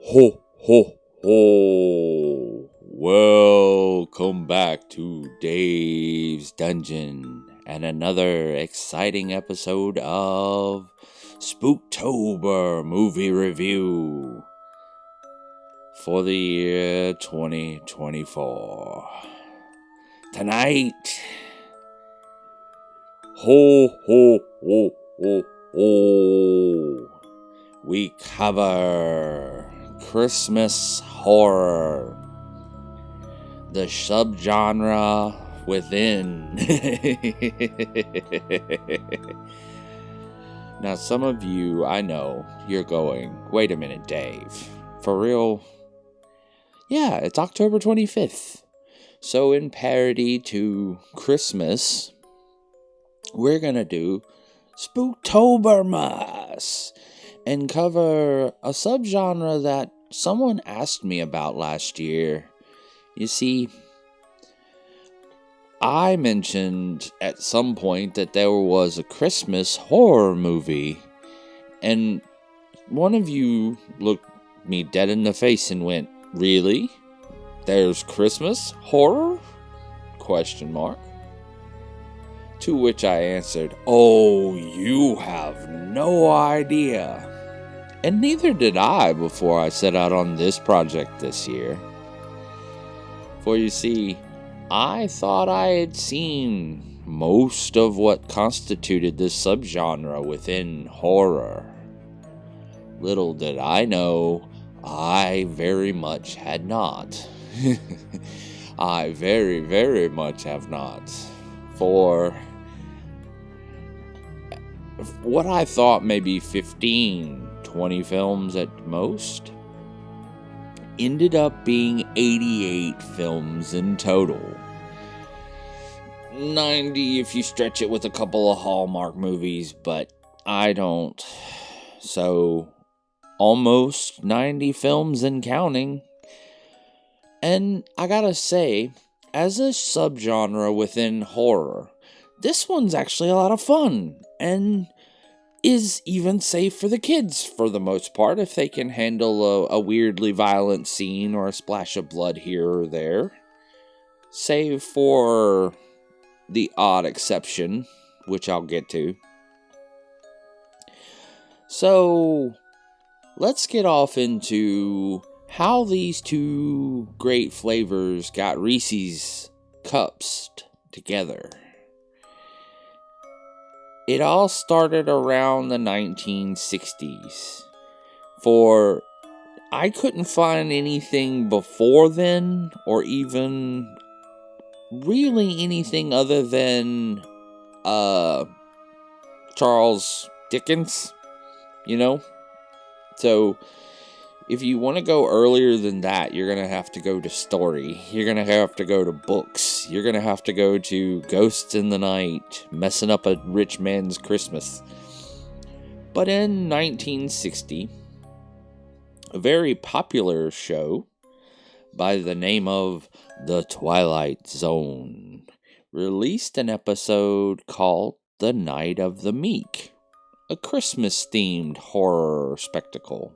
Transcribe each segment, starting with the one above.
Ho, ho, ho. Welcome back to Dave's Dungeon and another exciting episode of Spooktober movie review for the year 2024. Tonight, ho, ho, ho, ho, ho, we cover Christmas horror, the subgenre within. Now, some of you, I know, you're going, wait a minute, Dave, for real? Yeah, it's October 25th. So in parody to Christmas, we're gonna do Spooktobermas and cover a subgenre that someone asked me about last year. You see, I mentioned at some point that there was a Christmas horror movie, and one of you looked me dead in the face and went, "Really? There's Christmas horror?" Question mark. To which I answered, "Oh, you have no idea." And neither did I before I set out on this project this year. For you see, I thought I had seen most of what constituted this subgenre within horror. Little did I know, I very much had not. I very, very much have not. For what I thought maybe 15, 20 films at most, ended up being 88 films in total. 90 if you stretch it with a couple of Hallmark movies, but I don't. So, almost 90 films and counting. And I gotta say, as a subgenre within horror, this one's actually a lot of fun, and is even safe for the kids for the most part, if they can handle a weirdly violent scene or a splash of blood here or there. Save for the odd exception, which I'll get to. So, let's get off into how these two great flavors got Reese's Cups together. It all started around the 1960s. For I couldn't find anything before then, or even really anything other than Charles Dickens, you know? So, if you want to go earlier than that, you're going to have to go to story. You're going to have to go to books. You're going to have to go to Ghosts in the Night, Messing Up a Rich Man's Christmas. But in 1960, a very popular show by the name of The Twilight Zone released an episode called The Night of the Meek, a Christmas-themed horror spectacle.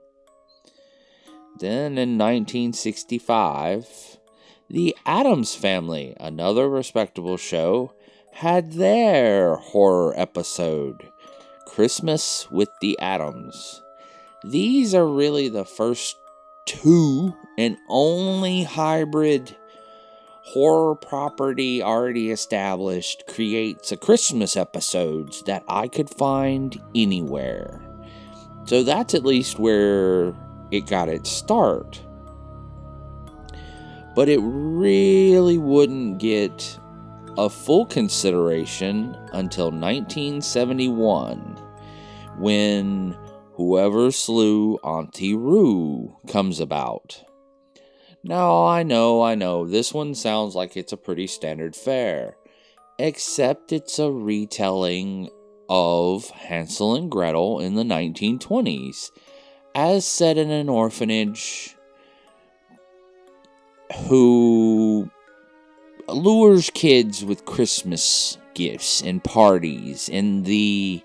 Then in 1965, The Addams Family, another respectable show, had their horror episode, Christmas with the Addams. These are really the first two and only hybrid horror property already established creates a Christmas episodes that I could find anywhere. So that's at least where it got its start. But it really wouldn't get a full consideration until 1971, when Whoever Slew Auntie Roo comes about. Now, I know, this one sounds like it's a pretty standard fare, except it's a retelling of Hansel and Gretel in the 1920s, as set in an orphanage who lures kids with Christmas gifts and parties, and the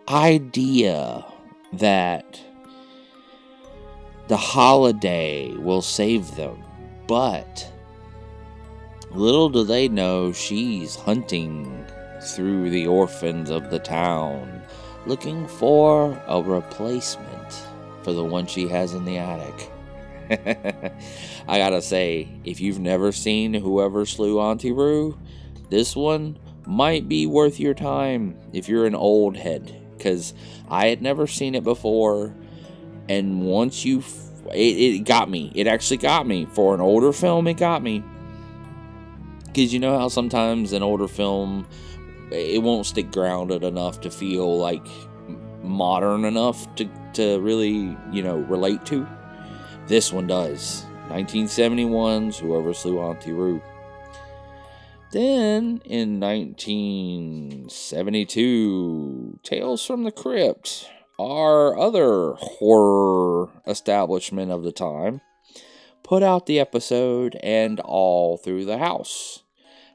idea that the holiday will save them. But little do they know she's hunting through the orphans of the town, looking for a replacement for the one she has in the attic. I gotta say, if you've never seen Whoever Slew Auntie Roo, this one might be worth your time if you're an old head, because I had never seen it before, and once it got me. It actually got me. For an older film, it got me. Because you know how sometimes an older film, it won't stick grounded enough to feel like modern enough to really, relate to? This one does. 1971's Whoever Slew Auntie Roo. Then, in 1972, Tales from the Crypt, our other horror establishment of the time, put out the episode And All Through the House.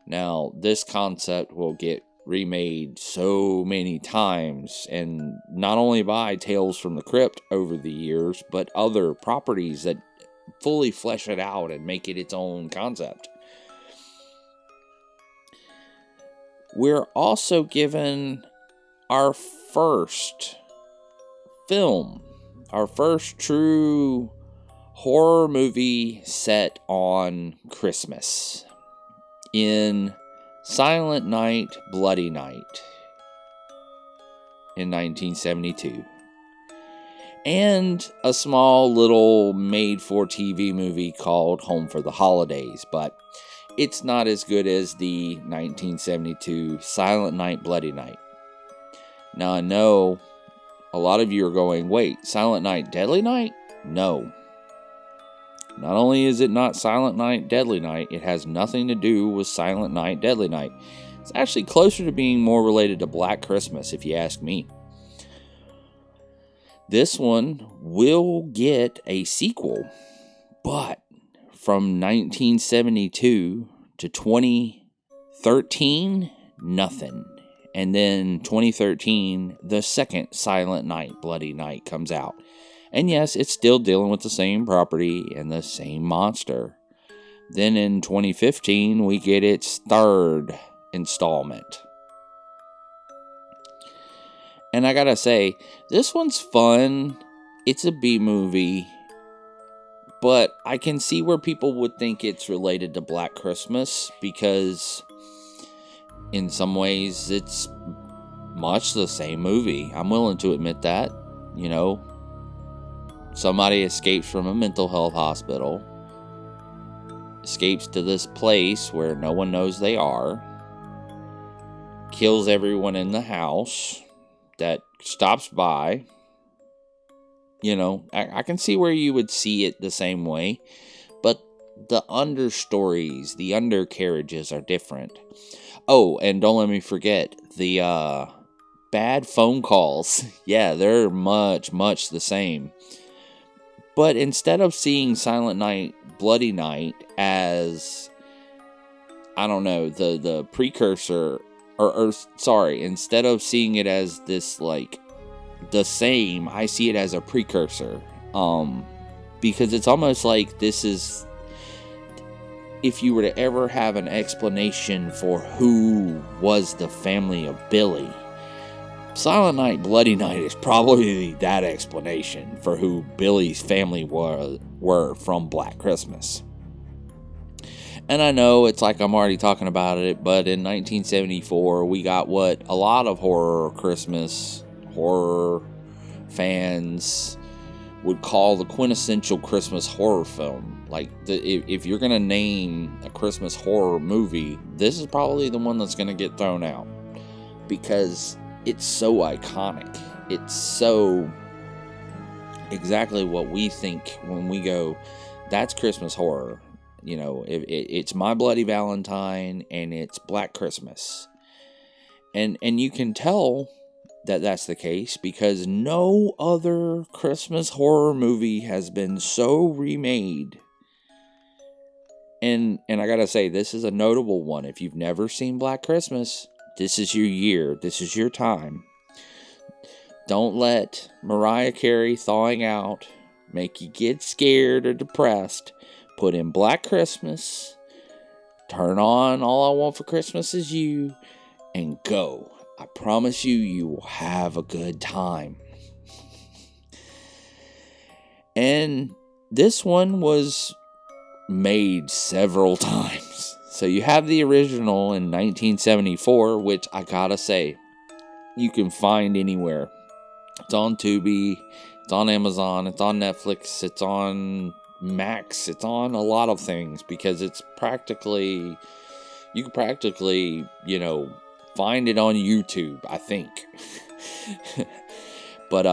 Now, this concept will get remade so many times, and not only by Tales from the Crypt over the years, but other properties that fully flesh it out and make it its own concept. We're also given our first film, our first true horror movie set on Christmas in Silent Night, Bloody Night in 1972. And a small little made-for-TV movie called Home for the Holidays, but it's not as good as the 1972 Silent Night, Bloody Night. Now, I know a lot of you are going, wait, Silent Night, Deadly Night? No. Not only is it not Silent Night, Deadly Night, it has nothing to do with Silent Night, Deadly Night. It's actually closer to being more related to Black Christmas, if you ask me. This one will get a sequel, but from 1972 to 2013, nothing. And then 2013, the second Silent Night, Bloody Night comes out. And yes, it's still dealing with the same property and the same monster. Then in 2015, we get its third installment. And I gotta say, this one's fun. It's a B-movie. But I can see where people would think it's related to Black Christmas, because in some ways it's much the same movie. I'm willing to admit that. Somebody escapes from a mental health hospital, escapes to this place where no one knows they are, kills everyone in the house that stops by. I can see where you would see it the same way, but the understories, the undercarriages are different. Oh, and don't let me forget, the bad phone calls. Yeah, they're much, much the same. But instead of seeing Silent Night, Bloody Night as, I don't know, the precursor, instead of seeing it as this, like, the same, I see it as a precursor. Because it's almost like this is, if you were to ever have an explanation for who was the family of Billy, Silent Night, Bloody Night is probably that explanation for who Billy's family were from Black Christmas. And I know it's like I'm already talking about it, but in 1974, we got what a lot of horror fans would call the quintessential Christmas horror film. Like, if you're going to name a Christmas horror movie, this is probably the one that's going to get thrown out. Because it's so iconic. It's so exactly what we think when we go, that's Christmas horror. It's My Bloody Valentine and it's Black Christmas. And you can tell that that's the case because no other Christmas horror movie has been so remade. And I gotta say, this is a notable one. If you've never seen Black Christmas, this is your year. This is your time. Don't let Mariah Carey thawing out make you get scared or depressed, put in Black Christmas, turn on All I Want for Christmas Is You, and go. I promise you, you will have a good time. And this one was made several times. So you have the original in 1974, which I gotta say, you can find anywhere. It's on Tubi, it's on Amazon, it's on Netflix, it's on Max, it's on a lot of things, because it's practically, you can practically, find it on YouTube, I think. But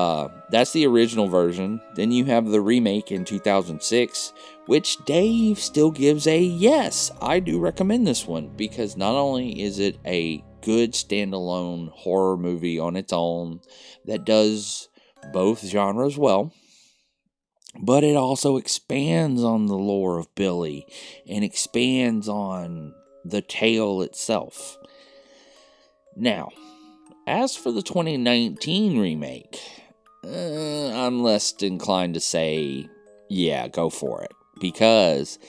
that's the original version. Then you have the remake in 2006, which Dave still gives a yes. I do recommend this one, because not only is it a good standalone horror movie on its own that does both genres well, but it also expands on the lore of Billy and expands on the tale itself. Now, as for the 2019 remake, I'm less inclined to say, yeah, go for it, because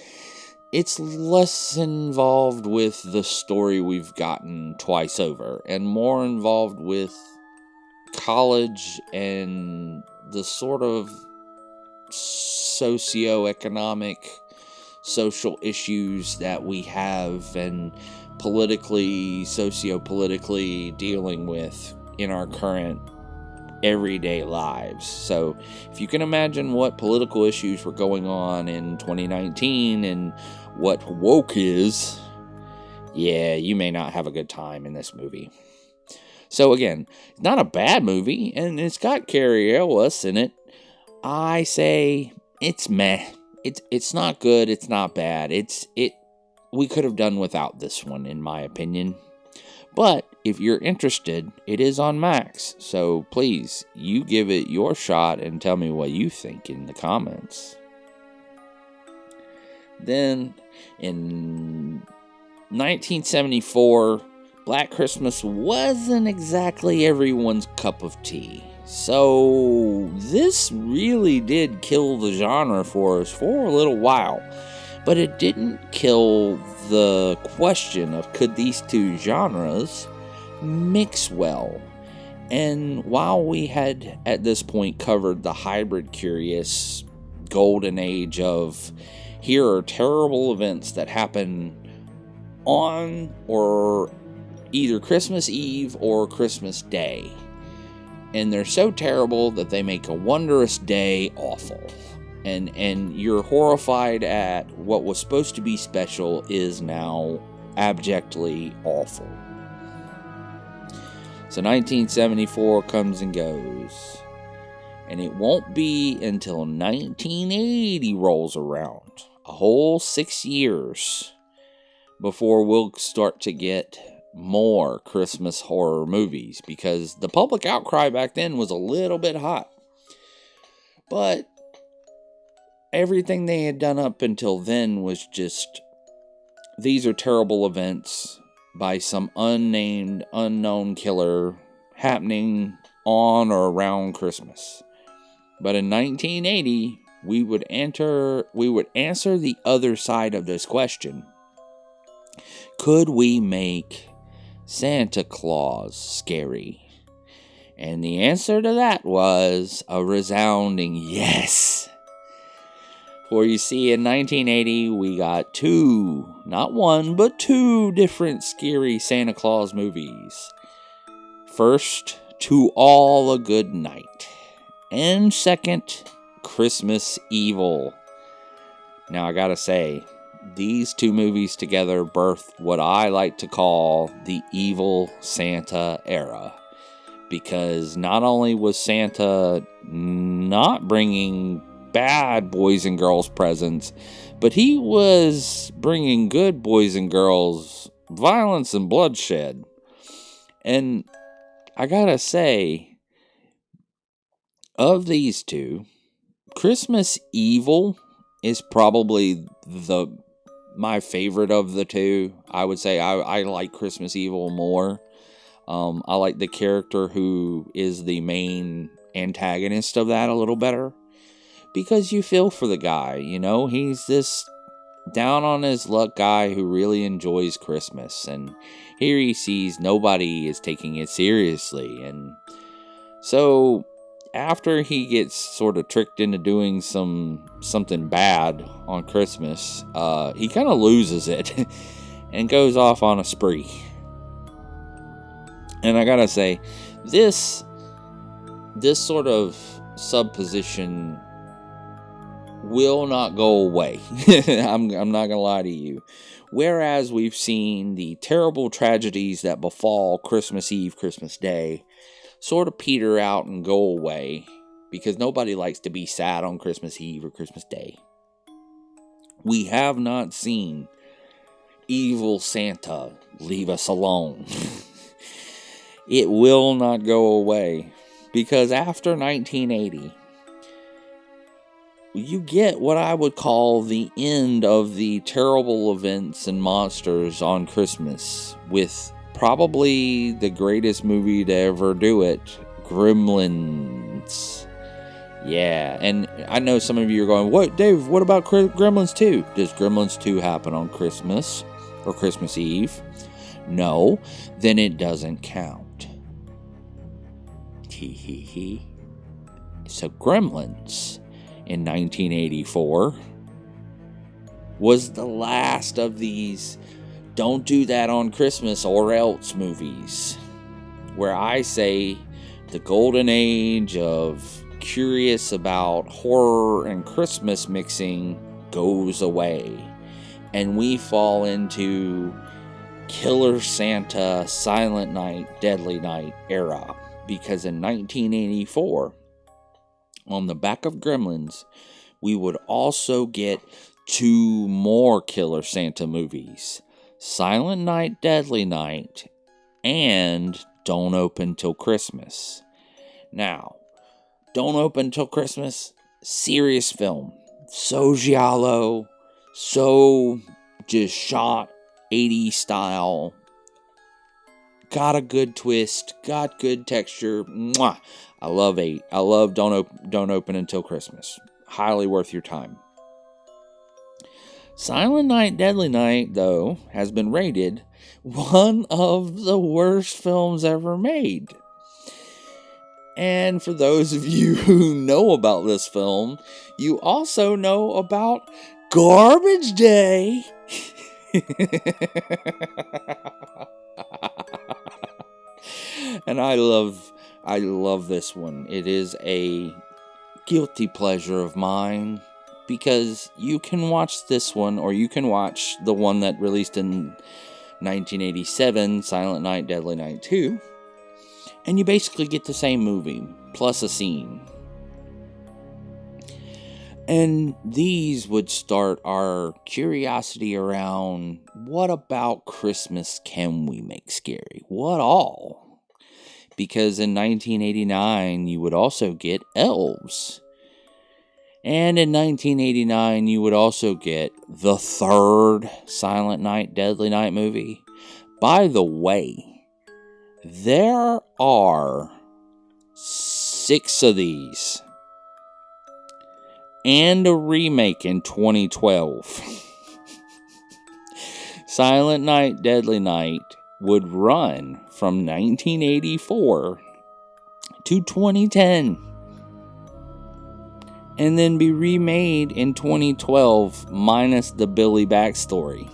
it's less involved with the story we've gotten twice over, and more involved with college and the sort of socioeconomic, social issues that we have and sociopolitically dealing with in our current everyday lives. So if you can imagine what political issues were going on in 2019 and what woke is, yeah, you may not have a good time in this movie. So again, it's not a bad movie, and it's got Carrie Ellis in it. I say it's meh. It's not good, it's not bad. We could have done without this one, in my opinion. But if you're interested, it is on Max. So please, you give it your shot and tell me what you think in the comments. Then, in 1974, Black Christmas wasn't exactly everyone's cup of tea. So this really did kill the genre for us for a little while. But it didn't kill the question of could these two genres mix well. And while we had at this point covered the hybrid curious golden age of here are terrible events that happen on or either Christmas Eve or Christmas Day, and they're so terrible that they make a wondrous day awful. And you're horrified at what was supposed to be special is now abjectly awful. So 1974 comes and goes. And it won't be until 1980 rolls around, a whole 6 years, before we'll start to get more Christmas horror movies, because the public outcry back then was a little bit hot. But everything they had done up until then was just, these are terrible events by some unnamed, unknown killer happening on or around Christmas. But in 1980, we would answer the other side of this question. Could we make Santa Claus scary? And the answer to that was a resounding yes. For you see, in 1980, we got two, not one, but two different scary Santa Claus movies. First, To All a Good Night. And second, Christmas Evil. Now, I gotta say, these two movies together birthed what I like to call the evil Santa era. Because not only was Santa not bringing bad boys and girls presents, but he was bringing good boys and girls violence and bloodshed. And I gotta say, of these two, Christmas Evil is probably my favorite of the two. I would say I like Christmas Evil more. I like the character who is the main antagonist of that a little better. because you feel for the guy, you know? He's this down on his luck guy who really enjoys Christmas, and here he sees nobody is taking it seriously, and so after he gets sort of tricked into doing something bad on Christmas, he kind of loses it and goes off on a spree. And I gotta say, this sort of supposition will not go away. I'm not gonna lie to you. Whereas we've seen the terrible tragedies that befall Christmas Eve, Christmas Day, sort of peter out and go away, because nobody likes to be sad on Christmas Eve or Christmas Day. We have not seen evil Santa leave us alone. It will not go away, because after 1980, you get what I would call the end of the terrible events and monsters on Christmas, with probably the greatest movie to ever do it, Gremlins. Yeah, and I know some of you are going, "What, Dave, what about Gremlins 2? Does Gremlins 2 happen on Christmas or Christmas Eve?" No, then it doesn't count. Hee. So Gremlins in 1984 was the last of these don't do that on Christmas or else movies, where I say the golden age of curious about horror and Christmas mixing goes away, and we fall into Killer Santa, Silent Night, Deadly Night era, because in 1984, on the back of Gremlins, we would also get 2 more Killer Santa movies, Silent Night, Deadly Night, and Don't Open Till Christmas. Now, Don't Open Till Christmas, serious film. So giallo, so just shot 80s style. Got a good twist, got good texture. Mwah! I love Don't Open Until Christmas. Highly worth your time. Silent Night, Deadly Night, though, has been rated one of the worst films ever made. And for those of you who know about this film, you also know about Garbage Day. And I love this one. It is a guilty pleasure of mine, because you can watch this one, or you can watch the one that released in 1987, Silent Night, Deadly Night 2, and you basically get the same movie, plus a scene. And these would start our curiosity around, what about Christmas can we make scary? What all? Because in 1989, you would also get elves. And in 1989, you would also get the third Silent Night, Deadly Night movie. By the way, there are 6 of these, and a remake in 2012. Silent Night, Deadly Night would run from 1984 to 2010, and then be remade in 2012 minus the Billy backstory.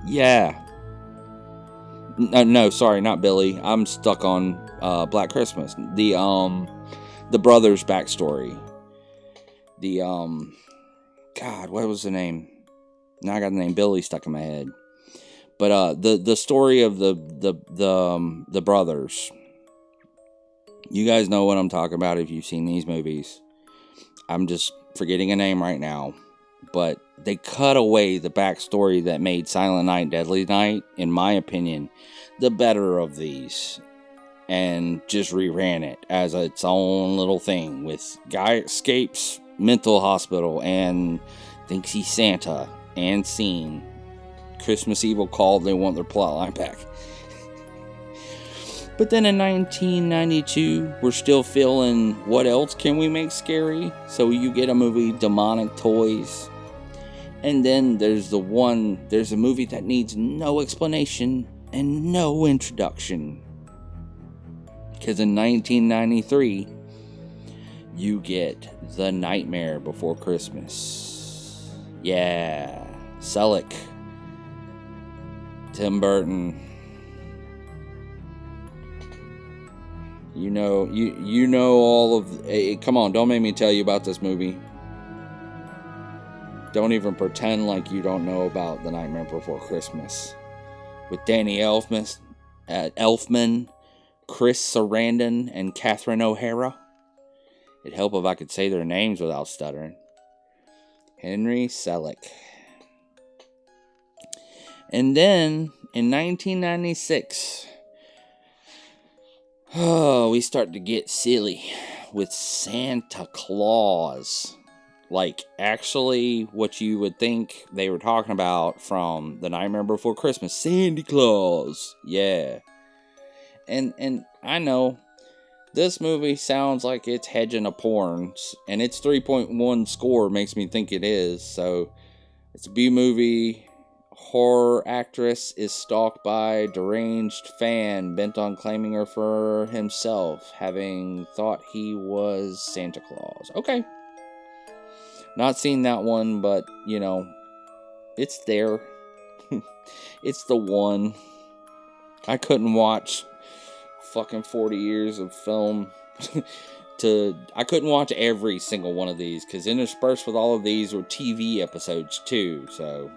Yeah. No, sorry, not Billy. I'm stuck on Black Christmas. The brothers' backstory. God, what was the name? Now I got the name Billy stuck in my head. But the story of the brothers. You guys know what I'm talking about if you've seen these movies. I'm just forgetting a name right now. But they cut away the backstory that made Silent Night, Deadly Night, in my opinion, the better of these. And just reran it as its own little thing, with guy escapes mental hospital and thinks he's Santa, and scene. Christmas Evil called, they want their plotline back. But then in 1992, we're still feeling, what else can we make scary? So you get a movie, Demonic Toys. And then there's a movie that needs no explanation and no introduction. Because in 1993, you get The Nightmare Before Christmas. Yeah, Selick. Tim Burton. You know all of... Hey, come on, don't make me tell you about this movie. Don't even pretend like you don't know about The Nightmare Before Christmas. With Danny Elfman, Chris Sarandon, and Catherine O'Hara. It'd help if I could say their names without stuttering. Henry Selick. And then, in 1996... we start to get silly with Santa Claus. Like, actually, what you would think they were talking about from The Nightmare Before Christmas. Santa Claus. Yeah. And I know, this movie sounds like it's hedging a porn. And its 3.1 score makes me think it is. So, it's a B-movie. Horror actress is stalked by deranged fan bent on claiming her for himself, having thought he was Santa Claus. Okay. Not seen that one, but, it's there. It's the one. I couldn't watch fucking 40 years of film I couldn't watch every single one of these, because interspersed with all of these were TV episodes too, so...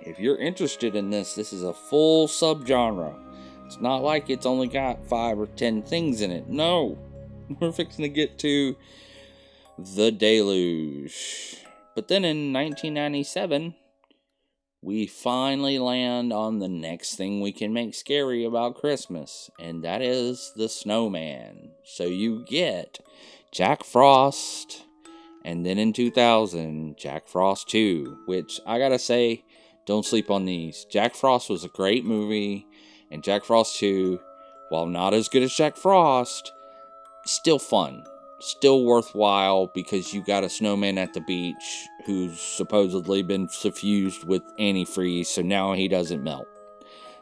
If you're interested in this is a full subgenre. It's not like it's only got 5 or 10 things in it. No. We're fixing to get to The Deluge. But then in 1997, we finally land on the next thing we can make scary about Christmas. And that is The Snowman. So you get Jack Frost. And then in 2000, Jack Frost 2. Which, I gotta say... Don't sleep on these. Jack Frost was a great movie, and Jack Frost 2, while not as good as Jack Frost, still fun. Still worthwhile, because you got a snowman at the beach who's supposedly been suffused with antifreeze, so now he doesn't melt.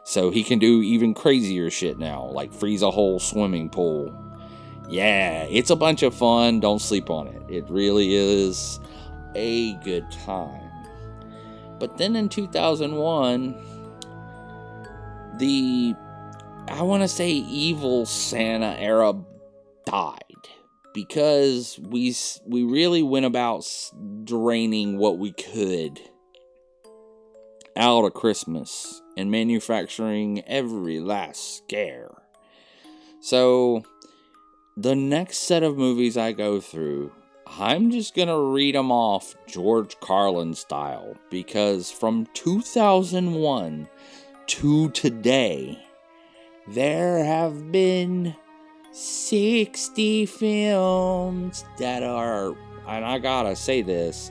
So he can do even crazier shit now, like freeze a whole swimming pool. Yeah, it's a bunch of fun. Don't sleep on it. It really is a good time. But then in 2001, I want to say evil Santa era died. Because we really went about draining what we could out of Christmas and manufacturing every last scare. So, the next set of movies I go through, I'm just going to read them off George Carlin style, because from 2001 to today, there have been 60 films that are, and I gotta say this,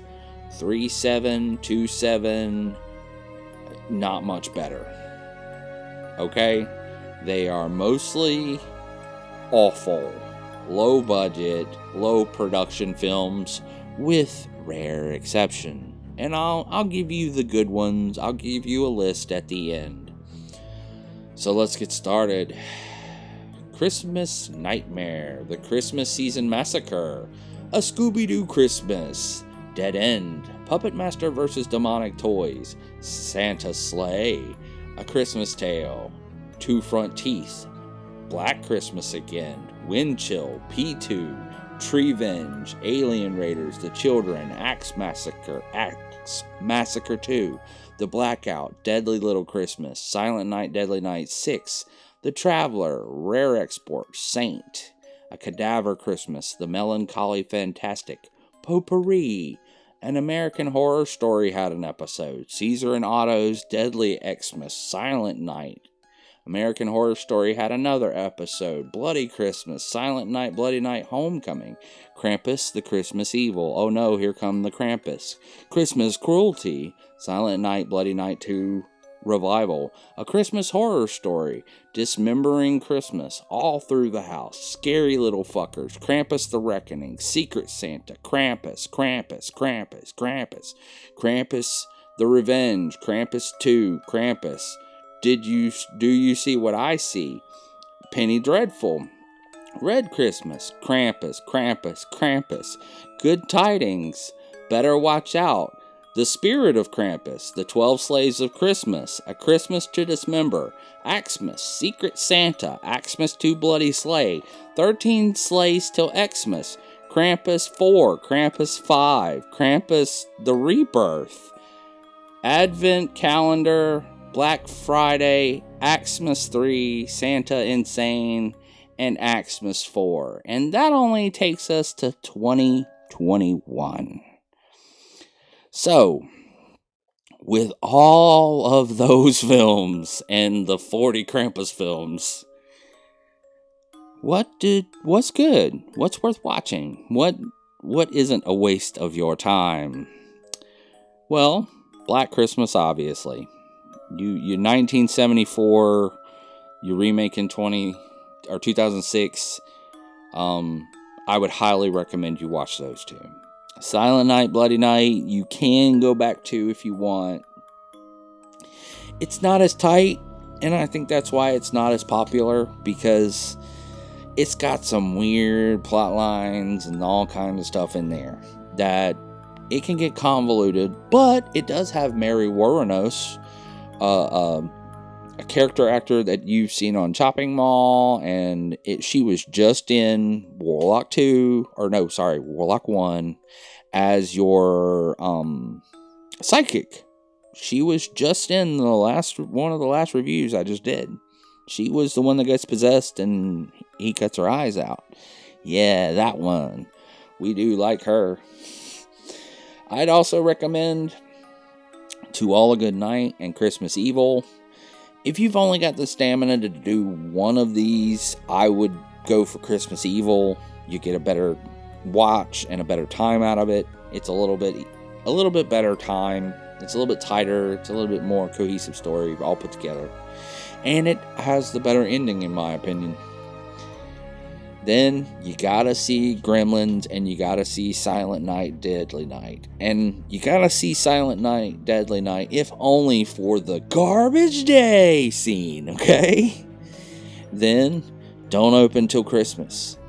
3.7, 2.7, not much better. Okay? They are mostly awful. Low budget, low production films, with rare exception. And I'll give you the good ones. I'll give you a list at the end. So let's get started. Christmas Nightmare, The Christmas Season Massacre, A Scooby-Doo Christmas, Dead End, Puppet Master vs. Demonic Toys, Santa's Sleigh, A Christmas Tale, Two Front Teeth, Black Christmas Again, Wind Chill, P2, Treevenge, Alien Raiders, The Children, Axe Massacre 2, The Blackout, Deadly Little Christmas, Silent Night, Deadly Night 6, The Traveler, Rare Export, Saint, A Cadaver Christmas, The Melancholy Fantastic, Potpourri, An American Horror Story had an episode, Caesar and Otto's Deadly Xmas, Silent Night, American Horror Story had another episode, Bloody Christmas, Silent Night, Bloody Night, Homecoming, Krampus, The Christmas Evil, oh no, here come the Krampus, Christmas Cruelty, Silent Night, Bloody Night 2, revival, A Christmas Horror Story, Dismembering Christmas, All Through the House, Scary Little Fuckers, Krampus the Reckoning, Secret Santa, Krampus, Krampus the Revenge, Krampus 2, Krampus, Do You See What I See, Penny Dreadful, Red Christmas, Krampus, Good Tidings, Better Watch Out, The Spirit of Krampus, The 12 Slaves of Christmas, A Christmas to Dismember, Xmas, Secret Santa, Xmas 2 Bloody Sleigh, 13 Sleighs Till Xmas, Krampus 4, Krampus 5, Krampus the Rebirth, Advent Calendar, Black Friday, Xmas 3, Santa Insane, and Xmas 4. And that only takes us to 2021. So, with all of those films and the 40 Krampus films, what's good? What's worth watching? What isn't a waste of your time? Well, Black Christmas, obviously. You 1974, you remake in 2006. I would highly recommend you watch those two. Silent Night, Bloody Night, you can go back to if you want. It's not as tight, and I think that's why it's not as popular, because it's got some weird plot lines and all kinds of stuff in there that it can get convoluted, but it does have Mary Warrenos, a character actor that you've seen on Chopping Mall, and she was just in Warlock 1 as your psychic. She was just in one of the last reviews I just did. She was the one that gets possessed and he cuts her eyes out. Yeah, that one. We do like her. I'd also recommend To All a Good Night and Christmas Evil. If you've only got the stamina to do one of these, I would go for Christmas Evil. You get a better watch and a better time out of it. It's a little bit better time. It's a little bit tighter. It's a little bit more cohesive story, all put together. And it has the better ending, in my opinion. Then you gotta see Gremlins, and you gotta see Silent Night, Deadly Night. And you gotta see Silent Night, Deadly Night, if only for the Garbage Day scene, okay? Then, Don't Open Till Christmas.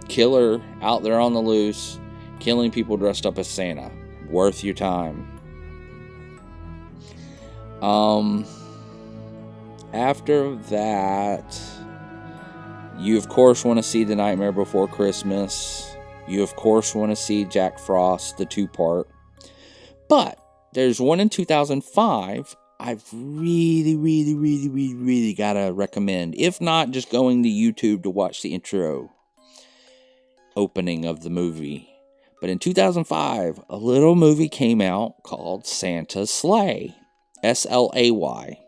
Killer out there on the loose, killing people dressed up as Santa. Worth your time. After that, you of course want to see The Nightmare Before Christmas. You of course want to see Jack Frost, the 2-part. But there's one in 2005 I've really gotta recommend. If not, just going to YouTube to watch the intro opening of the movie. But in 2005, a little movie came out called Santa's Slay. S-L-A-Y.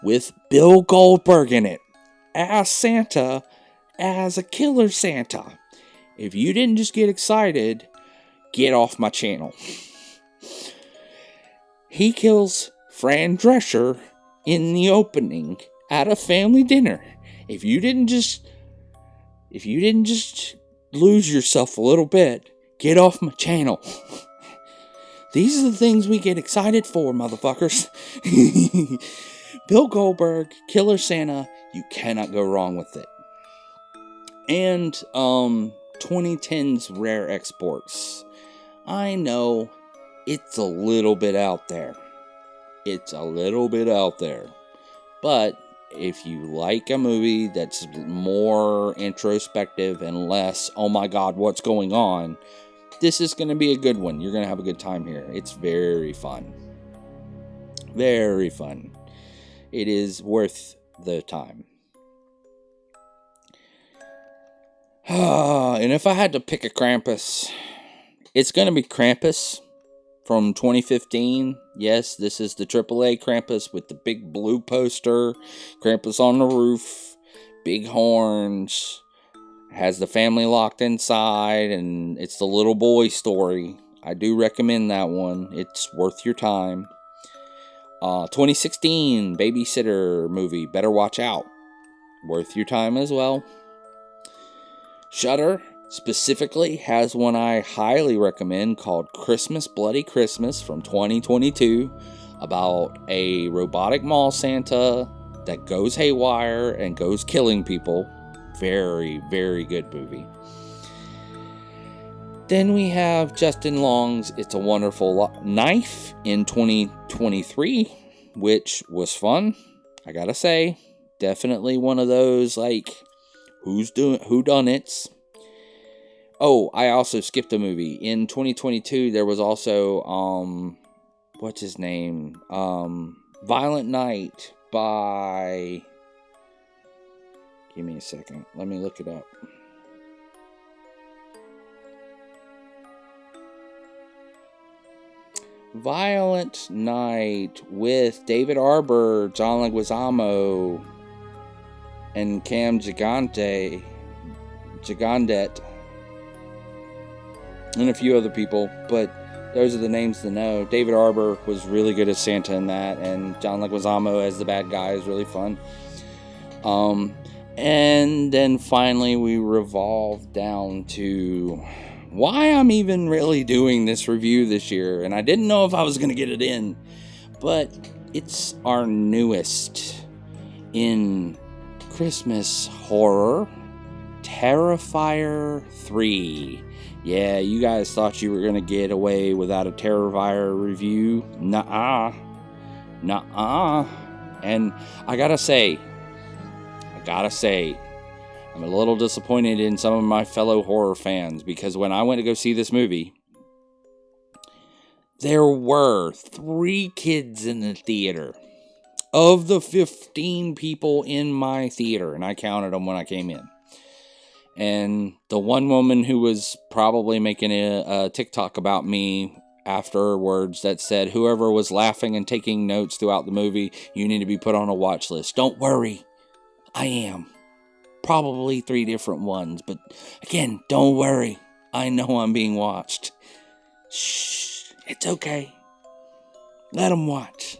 With Bill Goldberg in it. As Santa, as a killer Santa. If you didn't just get excited, get off my channel. He kills Fran Drescher in the opening at a family dinner. If you didn't just lose yourself a little bit, get off my channel. These are the things we get excited for, motherfuckers. Bill Goldberg, Killer Santa, you cannot go wrong with it. And 2010's Rare Exports. I know it's a little bit out there. But if you like a movie that's more introspective and less, oh my god, what's going on, this is going to be a good one. You're going to have a good time here. It's very fun. Very fun. It is worth the time. And if I had to pick a Krampus, it's going to be Krampus from 2015. Yes, this is the AAA Krampus with the big blue poster. Krampus on the roof. Big horns. Has the family locked inside. And it's the little boy story. I do recommend that one. It's worth your time. 2016 babysitter movie, Better Watch Out. Worth your time as well. Shudder specifically has one I highly recommend called Christmas Bloody Christmas from 2022, about a robotic mall Santa that goes haywire and goes killing people. Very, very good movie. Then we have Justin Long's It's a Wonderful Knife in 2023, which was fun. I gotta say, definitely one of those like whodunits. Oh, I also skipped a movie. In 2022, there was also, what's his name? Violent Night by... Give me a second. Let me look it up. Violent Night with David Arbor, John Leguizamo, and Cam Gigandet, and a few other people, but those are the names to know. David Arbor was really good as Santa in that, and John Leguizamo as the bad guy is really fun. And then finally we revolve down to why I'm even really doing this review this year, and I didn't know if I was going to get it in, but it's our newest in Christmas horror, Terrifier 3. Yeah, you guys thought you were going to get away without a Terrifier review. Nuh-uh. And I gotta say, I'm a little disappointed in some of my fellow horror fans, because when I went to go see this movie, there were 3 kids in the theater. Of the 15 people in my theater, and I counted them when I came in. And the one woman who was probably making a TikTok about me afterwards that said, whoever was laughing and taking notes throughout the movie, you need to be put on a watch list. Don't worry, I am. Probably 3 different ones, but again, don't worry. I know I'm being watched. Shh, it's okay. Let them watch.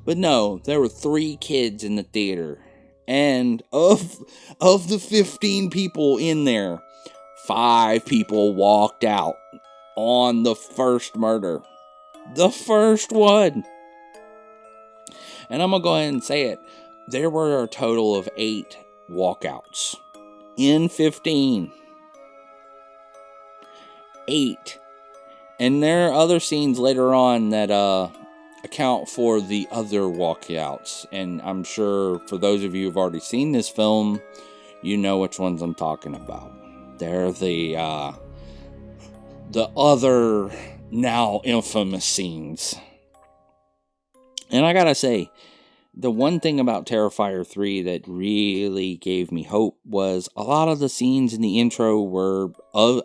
But no, there were 3 kids in the theater. And of the 15 people in there, 5 people walked out on the first murder. The first one. And I'm going to go ahead and say it. There were a total of 8 walkouts. In 15. 8. And there are other scenes later on that account for the other walkouts, and I'm sure for those of you who've already seen this film, you know which ones I'm talking about. They're the other now infamous scenes. And I gotta say, the one thing about Terrifier 3 that really gave me hope was a lot of the scenes in the intro were a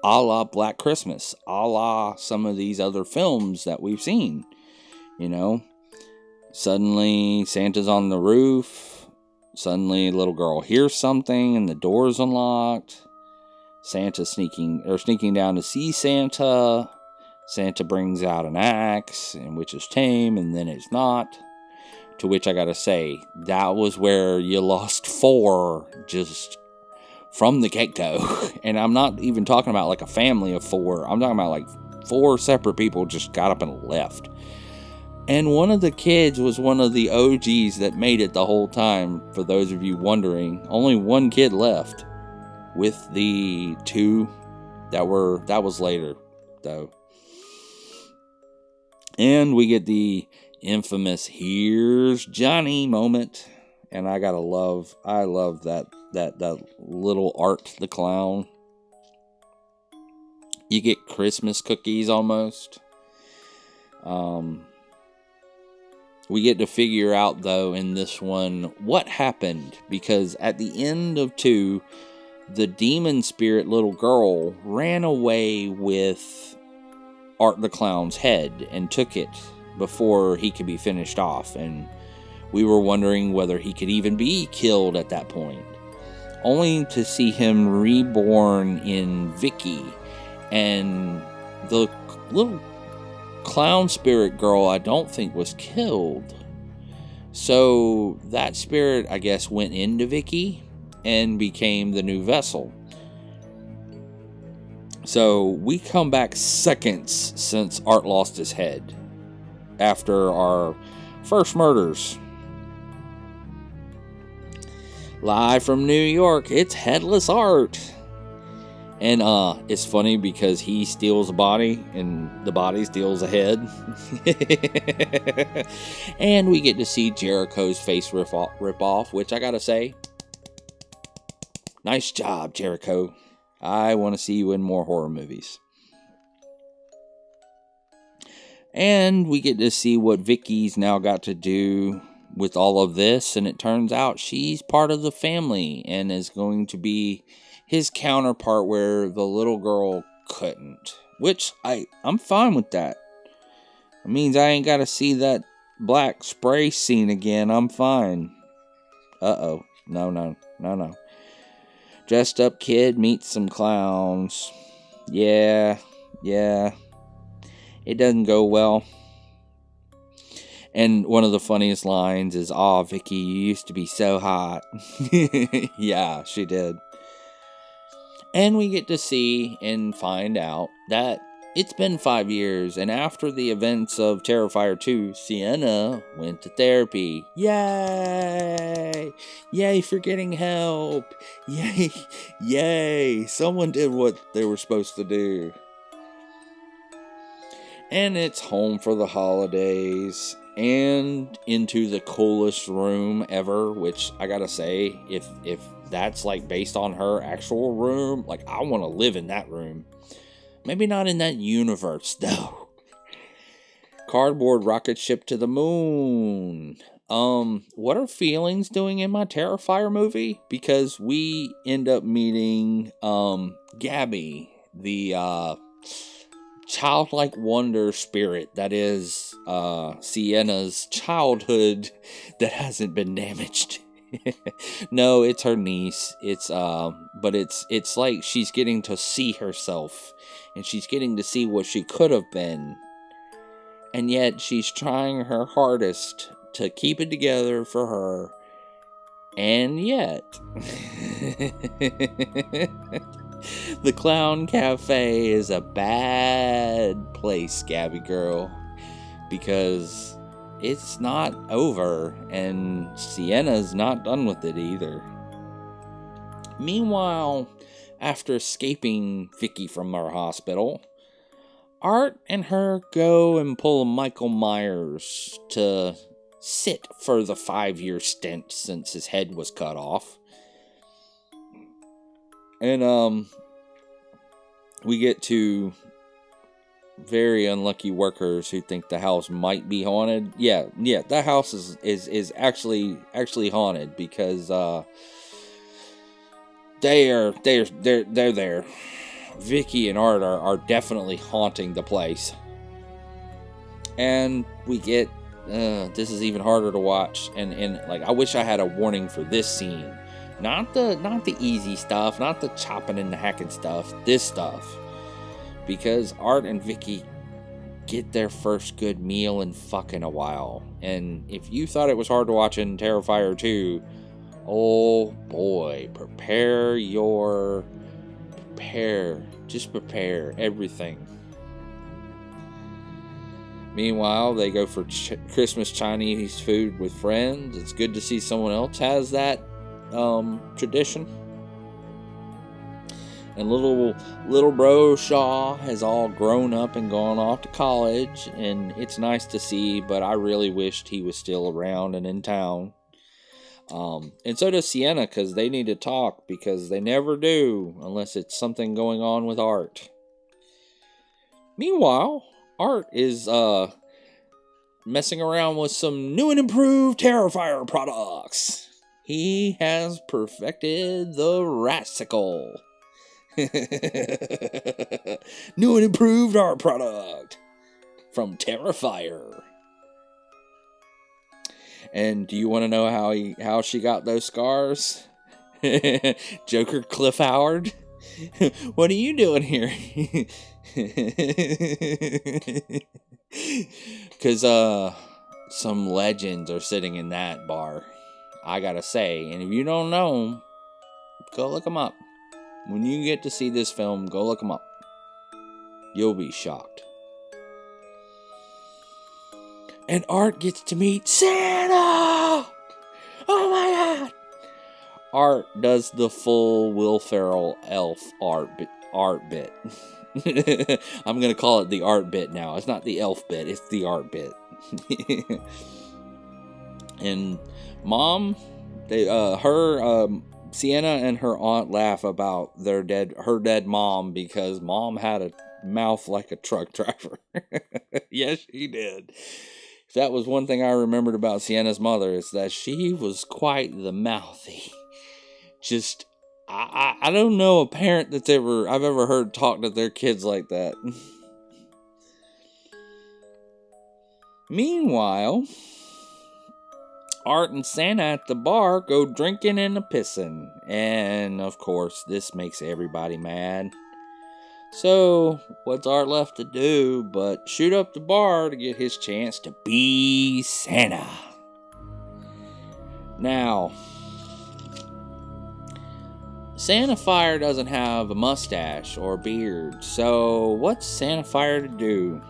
la Black Christmas, a la some of these other films that we've seen. You know, suddenly Santa's on the roof. Suddenly a little girl hears something and the door's unlocked. Santa's sneaking down to see Santa. Santa brings out an axe, and which is tame, and then it's not. To which I gotta say, that was where you lost 4 just from the get-go. And I'm not even talking about like a family of 4. I'm talking about like 4 separate people just got up and left. And one of the kids was one of the OGs that made it the whole time, for those of you wondering. Only 1 kid left, with the 2 that was later, though. And we get the infamous "Here's Johnny" moment. And I love that little Art the Clown. You get Christmas cookies almost. We get to figure out, though, in this one, what happened. Because at the end of 2, the demon spirit little girl ran away with Art the Clown's head and took it before he could be finished off. And we were wondering whether he could even be killed at that point. Only to see him reborn in Vicky. And the little clown spirit girl, I don't think was killed. So that spirit, I guess, went into Vicky and became the new vessel. So we come back seconds since Art lost his head after our first murders. Live from New York, it's Headless Art. And it's funny because he steals a body and the body steals a head. And we get to see Jericho's face rip off, which I gotta say, nice job, Jericho. I want to see you in more horror movies. And we get to see what Vicky's now got to do with all of this. And it turns out she's part of the family and is going to be his counterpart where the little girl couldn't. Which I'm fine with that. It means I ain't got to see that black spray scene again. I'm fine. Uh-oh. No. Dressed up kid meets some clowns. Yeah. It doesn't go well. And one of the funniest lines is, "Aw, Vicky, you used to be so hot." Yeah, she did. And we get to see and find out that it's been 5 years, and after the events of Terrifier 2, Sienna went to therapy. Yay! Yay for getting help! Yay! Someone did what they were supposed to do. And it's home for the holidays, and into the coolest room ever, which I gotta say, if that's like based on her actual room, like I want to live in that room. Maybe not in that universe, though. Cardboard rocket ship to the moon. What are feelings doing in my Terrifier movie? Because we end up meeting, Gabby, the, childlike wonder spirit that is, Sienna's childhood that hasn't been damaged. No, it's her niece. But it's like she's getting to see herself, and she's getting to see what she could have been, and yet she's trying her hardest to keep it together for her, and yet the Clown Cafe is a bad place, Gabby girl, because it's not over, and Sienna's not done with it either. Meanwhile, after escaping Vicky from our hospital, Art and her go and pull a Michael Myers to sit for the 5-year stint since his head was cut off. And, we get to very unlucky workers who think the house might be haunted. Yeah, that house is actually haunted because they're there. Vicky and Art are definitely haunting the place. And we get this is even harder to watch, and like I wish I had a warning for this scene. Not the easy stuff, not the chopping and the hacking stuff, this stuff. Because Art and Vicky get their first good meal in fucking a while. And if you thought it was hard to watch in Terrifier 2, oh boy, prepare everything. Meanwhile, they go for Christmas Chinese food with friends. It's good to see someone else has that tradition. And little bro Shaw has all grown up and gone off to college, and it's nice to see, but I really wished he was still around and in town. And so does Sienna, because they need to talk, because they never do unless it's something going on with Art. Meanwhile, Art is messing around with some new and improved Terrifier products. He has perfected the Rasicle. New and improved art product from Terrifier. And do you want to know how she got those scars? Joker Cliff Howard? What are you doing here? Because some legends are sitting in that bar. I gotta say, and if you don't know them, go look them up. When you get to see this film, go look them up. You'll be shocked. And Art gets to meet Santa! Oh my god! Art does the full Will Ferrell elf art bit. I'm going to call it the art bit now. It's not the elf bit, it's the art bit. And Mom, Sienna and her aunt laugh about her dead mom because Mom had a mouth like a truck driver. Yes, she did. If that was one thing I remembered about Sienna's mother, is that she was quite the mouthy. Just, I don't know a parent that's I've ever heard talk to their kids like that. Meanwhile, Art and Santa at the bar go drinking and a pissing. And, of course, this makes everybody mad. So, what's Art left to do but shoot up the bar to get his chance to be Santa? Now, Terrifier doesn't have a mustache or a beard, so what's Terrifier to do?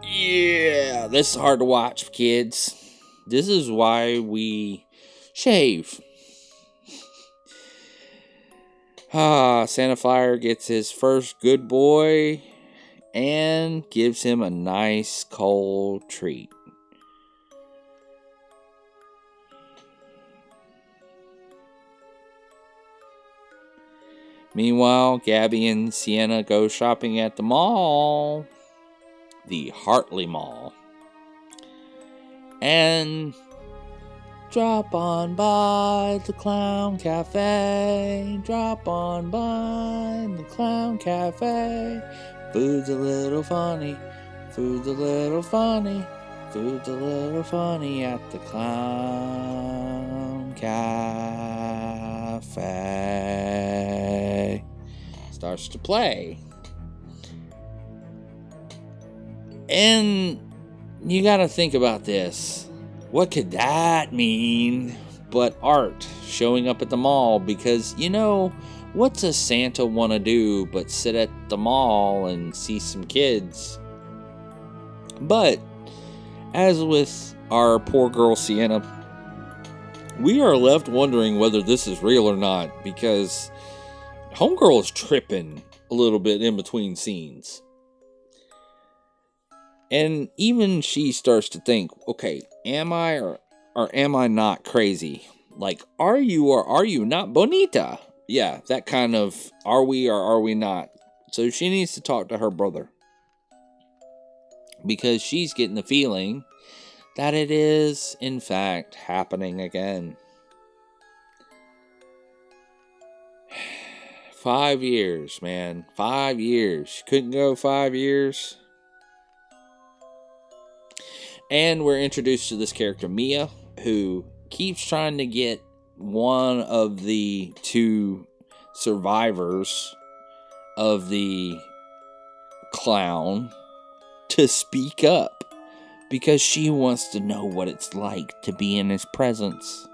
Yeah, this is hard to watch, kids. This is why we shave. Terrifier gets his first good boy and gives him a nice cold treat. Meanwhile, Gabby and Sienna go shopping at the mall, the Hartley Mall, and drop on by the Clown Cafe. Drop on by the Clown Cafe. Food's a little funny. Food's a little funny. Food's a little funny at the Clown Cafe. Starts to play. And you gotta think about this. What could that mean but Art showing up at the mall? Because, what's a Santa want to do but sit at the mall and see some kids? But, as with our poor girl Sienna, we are left wondering whether this is real or not, because Homegirl is tripping a little bit in between scenes. And even she starts to think, okay, am I or am I not crazy? Like, are you or are you not bonita? Yeah, that kind of, are we or are we not? So she needs to talk to her brother. Because she's getting the feeling that it is, in fact, happening again. 5 years, man. 5 years. Couldn't go 5 years. And we're introduced to this character, Mia, who keeps trying to get one of the two survivors of the clown to speak up, because she wants to know what it's like to be in his presence.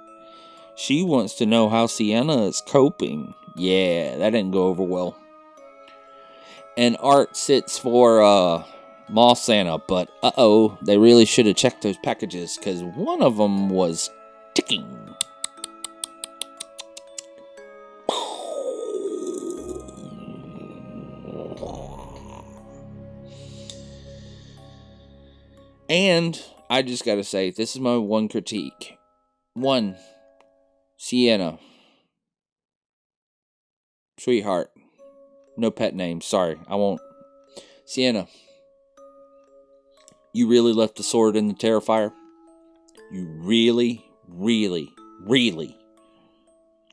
She wants to know how Sienna is coping. Yeah, that didn't go over well. And Art sits for Mall Santa, but they really should have checked those packages, because one of them was ticking. And I just gotta say, this is my one critique. 1, Sienna. Sweetheart. No pet name. Sorry, I won't. Sienna. You really left the sword in the Terrifier? You really, really, really?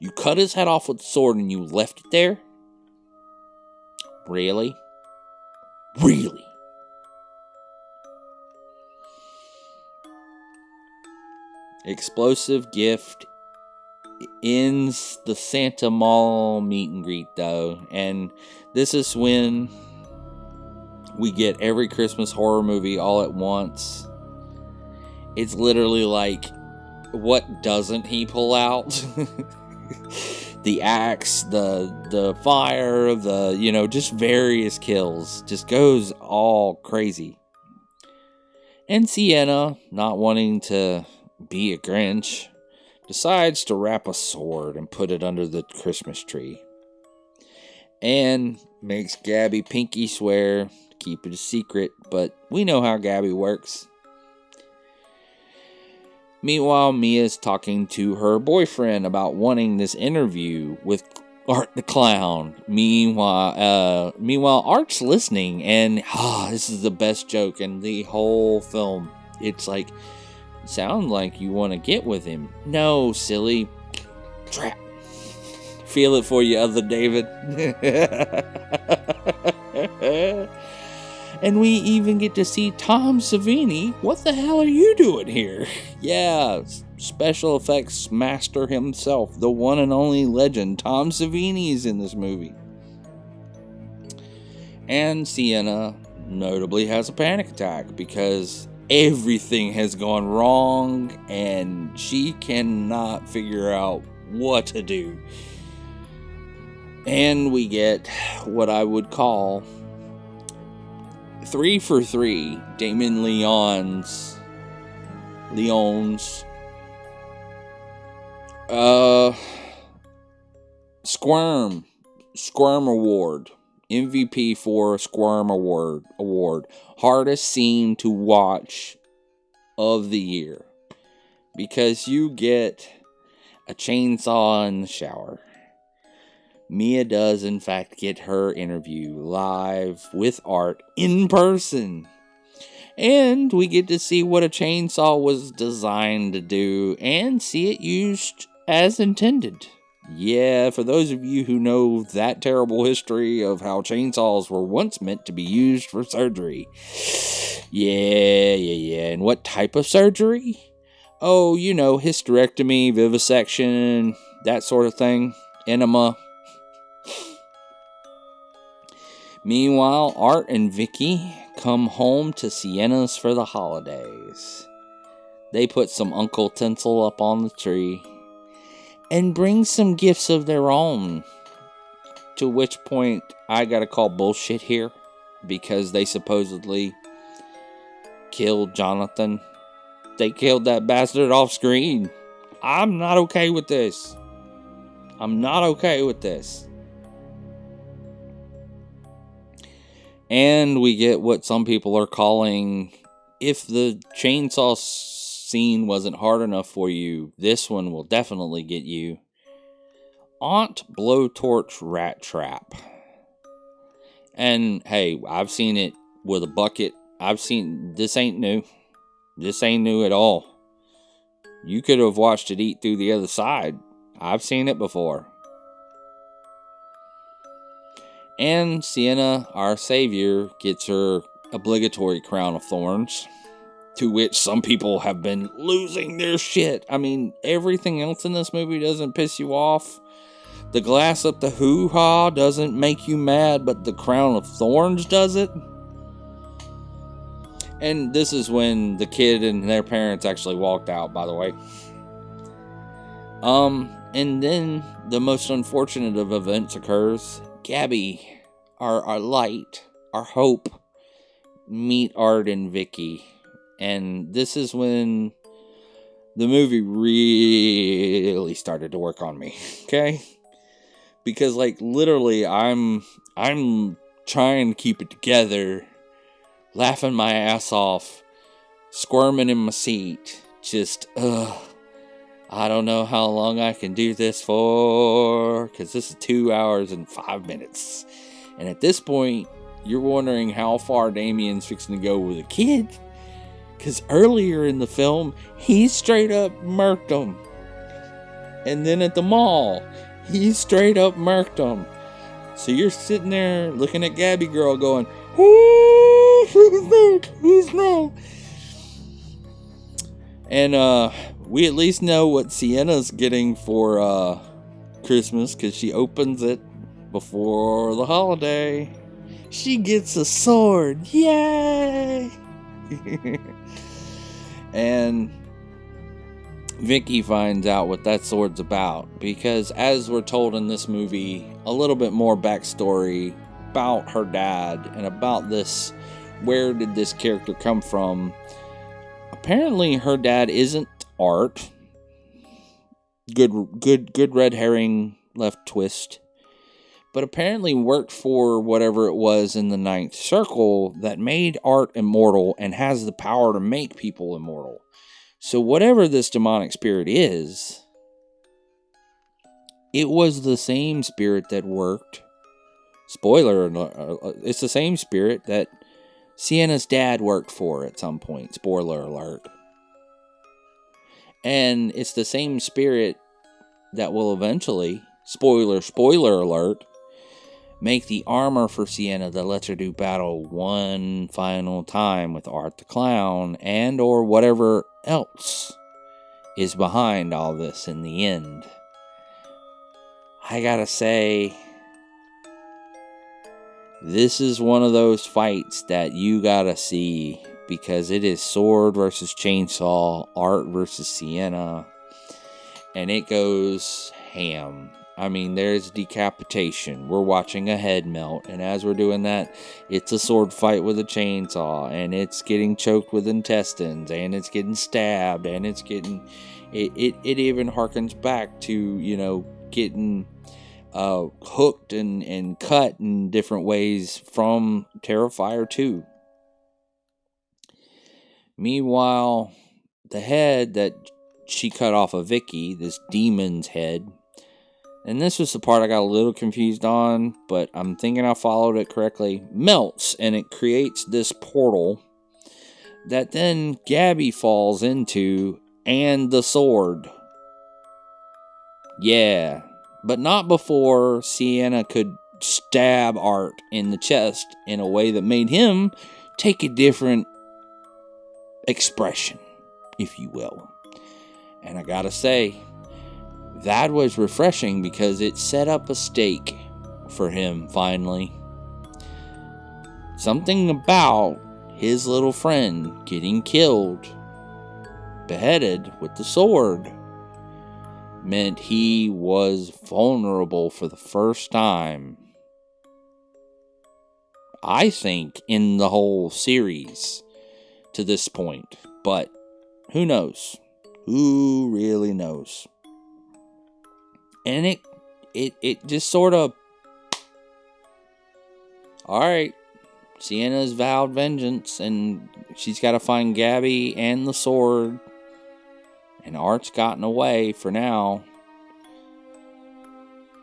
You cut his head off with the sword and you left it there? Really? Really? Explosive gift ends the Santa Mall meet and greet, though. And this is when we get every Christmas horror movie all at once. It's literally like, what doesn't he pull out? The axe, the fire, just various kills. Just goes all crazy. And Sienna, not wanting to be a Grinch, decides to wrap a sword and put it under the Christmas tree. And makes Gabby Pinky swear to keep it a secret, but we know how Gabby works. Meanwhile, Mia's talking to her boyfriend about wanting this interview with Art the Clown. Meanwhile, Art's listening, and this is the best joke in the whole film. It's like, sound like you want to get with him. No, silly. Trap. Feel it for you, other David. And we even get to see Tom Savini. What the hell are you doing here? Yeah, special effects master himself, the one and only legend, Tom Savini, is in this movie. And Sienna notably has a panic attack because everything has gone wrong and she cannot figure out what to do. And we get what I would call 3 for 3 Damon Leon's Squirm Award. MVP for Squirm Award. Hardest scene to watch of the year. Because you get a chainsaw in the shower. Mia does, in fact, get her interview live with Art in person. And we get to see what a chainsaw was designed to do and see it used as intended. Yeah, for those of you who know that terrible history of how chainsaws were once meant to be used for surgery. Yeah. And what type of surgery? Oh, hysterectomy, vivisection, that sort of thing. Enema. Meanwhile, Art and Vicky come home to Sienna's for the holidays. They put some Uncle Tinsel up on the tree and bring some gifts of their own. To which point, I gotta call bullshit here because they supposedly killed Jonathan. They killed that bastard off screen. I'm not okay with this. And we get what some people are calling, if the chainsaw scene wasn't hard enough for you, this one will definitely get you. Aunt Blowtorch Rat Trap. And hey, I've seen it with a bucket. This ain't new. This ain't new at all. You could have watched it eat through the other side. I've seen it before. And Sienna, our savior, gets her obligatory crown of thorns, to which some people have been losing their shit. I mean, everything else in this movie doesn't piss you off. The glass up the hoo-ha doesn't make you mad, but the crown of thorns does it. And this is when the kid and their parents actually walked out, by the way. And then the most unfortunate of events occurs. Gabby, our light, our hope, meet Art and Vicky. And this is when the movie really started to work on me, okay? Because, literally, I'm trying to keep it together, laughing my ass off, squirming in my seat, just, I don't know how long I can do this for, because this is 2 hours and 5 minutes. And at this point, you're wondering how far Damien's fixing to go with a kid. Because earlier in the film, he straight up murked him. And then at the mall, he straight up murked him. So you're sitting there looking at Gabby girl going, oh, who's no? And we at least know what Sienna's getting for Christmas, because she opens it before the holiday. She gets a sword. Yay! And Vicky finds out what that sword's about, because as we're told in this movie, a little bit more backstory about her dad and about this, where did this character come from. Apparently her dad isn't Art. Good red herring left twist. But apparently worked for whatever it was in the Ninth Circle that made Art immortal and has the power to make people immortal. So whatever this demonic spirit is, it was the same spirit that worked. Spoiler alert, it's the same spirit that Sienna's dad worked for at some point. Spoiler alert. And it's the same spirit that will eventually, spoiler alert, make the armor for Sienna that lets her do battle one final time with Art the Clown, and or whatever else is behind all this in the end. I gotta say, this is one of those fights that you gotta see, because it is sword versus chainsaw, Art versus Sienna, and it goes ham. I mean, there's decapitation. We're watching a head melt, and as we're doing that, it's a sword fight with a chainsaw, and it's getting choked with intestines, and it's getting stabbed, and it's getting... It even harkens back to, you know, getting hooked and cut in different ways from Terrifier 2. Meanwhile, the head that she cut off of Vicky, this demon's head, and this was the part I got a little confused on, but I'm thinking I followed it correctly, melts, and it creates this portal that then Gabby falls into, and the sword. Yeah, but not before Sienna could stab Art in the chest in a way that made him take a different expression, if you will. And I gotta say, that was refreshing, because it set up a stake for him finally. Something about his little friend getting killed, beheaded with the sword, meant he was vulnerable for the first time, I think, in the whole series to this point. But who knows? Who really knows? And it just sort of... Alright, Sienna's vowed vengeance, and she's got to find Gabby and the sword. And Art's gotten away for now.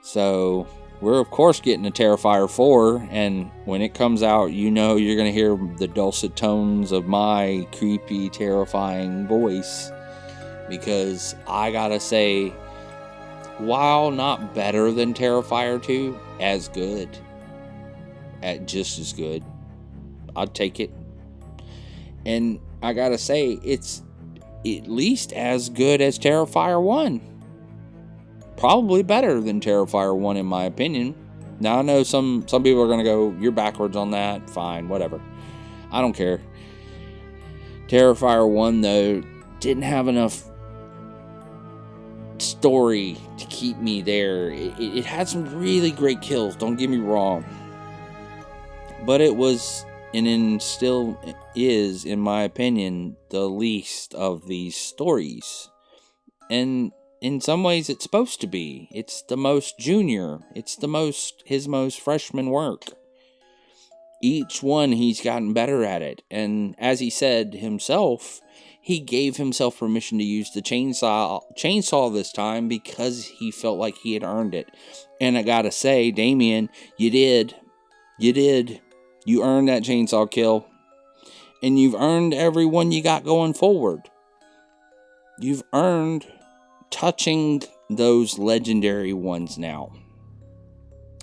So, we're of course getting a Terrifier 4, and when it comes out, you know you're going to hear the dulcet tones of my creepy, terrifying voice. Because I gotta say, while not better than Terrifier 2, as good. Just as good. I'd take it. And I gotta say, it's at least as good as Terrifier 1. Probably better than Terrifier 1 in my opinion. Now I know some people are gonna go, you're backwards on that. Fine, whatever. I don't care. Terrifier 1 though didn't have enough story to keep me there. It had some really great kills, don't get me wrong, but it was, and still is, in my opinion, the least of these stories. And in some ways it's supposed to be. It's the most junior. It's his most freshman work. Each one he's gotten better at it, and as he said himself, he gave himself permission to use the chainsaw this time because he felt like he had earned it. And I gotta say, Damien, you did. You did. You earned that chainsaw kill. And you've earned every one you got going forward. You've earned touching those legendary ones now.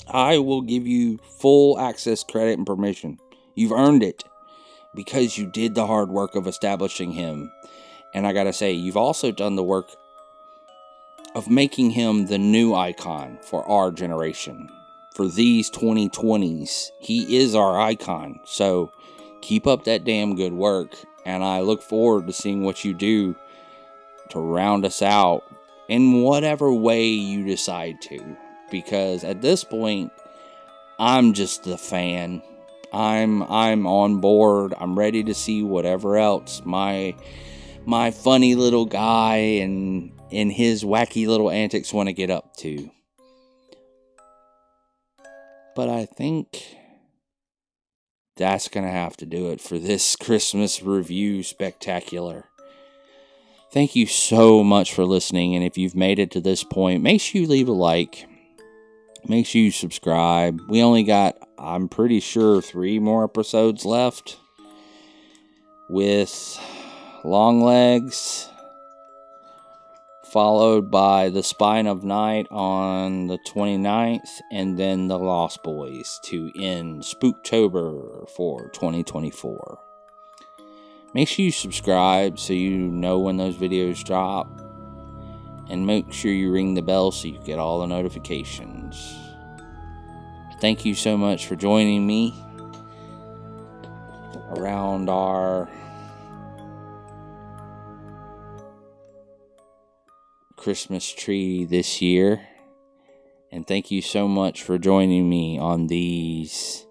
I will give you full access, credit, and permission. You've earned it. Because you did the hard work of establishing him. And I gotta say, you've also done the work of making him the new icon for our generation. For these 2020s, he is our icon. So keep up that damn good work. And I look forward to seeing what you do to round us out in whatever way you decide to. Because at this point, I'm just the fan. I'm on board. I'm ready to see whatever else my funny little guy and his wacky little antics want to get up to. But I think that's going to have to do it for this Christmas review spectacular. Thank you so much for listening, and if you've made it to this point, make sure you leave a like. Make sure you subscribe. We only got, I'm pretty sure, 3 more episodes left with Longlegs, followed by The Spine of Night on the 29th, and then The Lost Boys to end Spooktober for 2024. Make sure you subscribe so you know when those videos drop, and make sure you ring the bell so you get all the notifications. Thank you so much for joining me around our Christmas tree this year, and thank you so much for joining me on these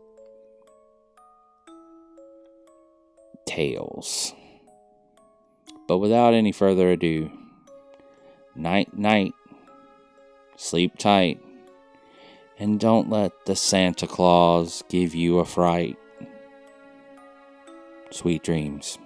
tales. But without any further ado, night night, sleep tight, and don't let the Santa Claus give you a fright. Sweet dreams.